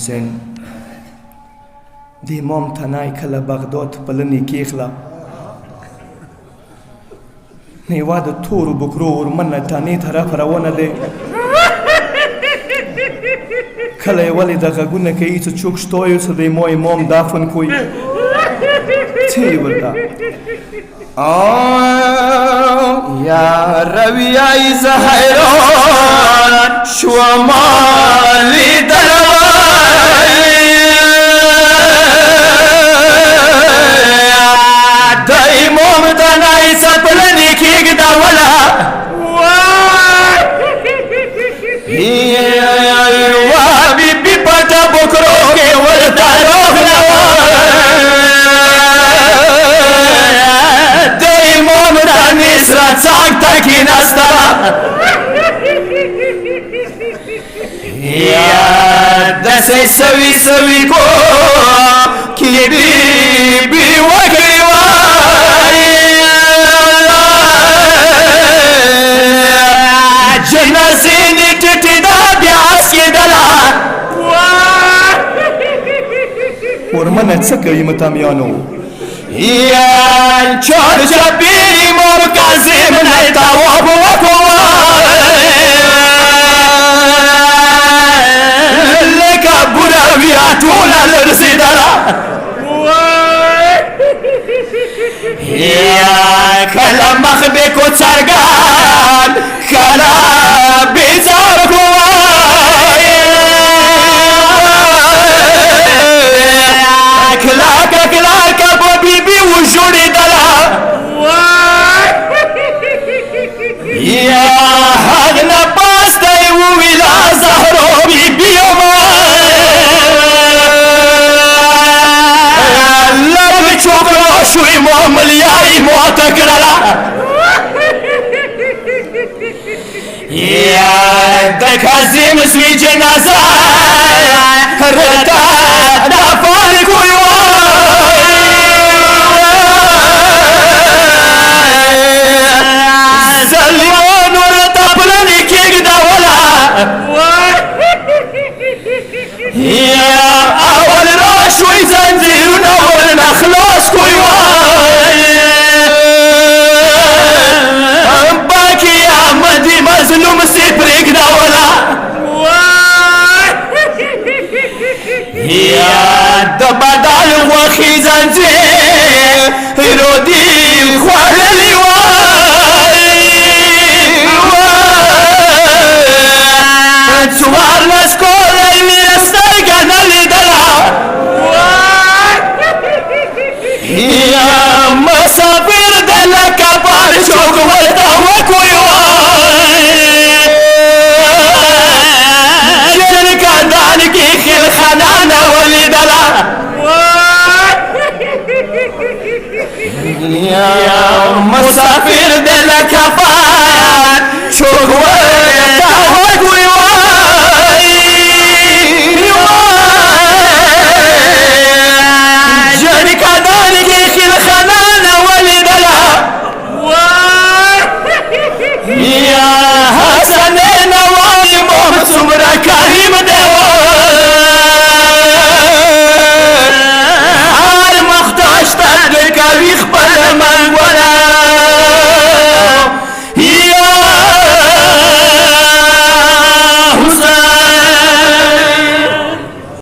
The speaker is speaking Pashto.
حسين دي مام تناي كلا بغداد بلني كيخلا نيواد تور بكرور من تاني طرف روانه دي كلا ولي دغغونه كي تشوك شتوي سدي مو امام دافن كوي تي ولدا يا ربي يا زهيران شو مالي دسي سوي سوي كو كيبي بي وكي جنازيني تتدا بياسكي دلا ورمنا تسكي متاميانو يا چار جبيري مركزي من التواب وكو طولا لرسدرا يا كلام مخبك وتسرقان كلام بيزاركو كلاك بوبيبي وجوري دلا يا هغنا باستي ولا زهرو بيبي شو امام الياي موتك لا يا دكازيم سوي جنازة رتا دافارك زليون ورتا بلني كيك دولا يا اول راشوي زنزير ونور نخلص كوي مظلوم سيبريك دولا يا دبدال وخي زنجير رودي خوالي سوار نسكول الميرستر قنالي دلا يا مسافر دلا كبار شوق ولدا وكوي يا مسافر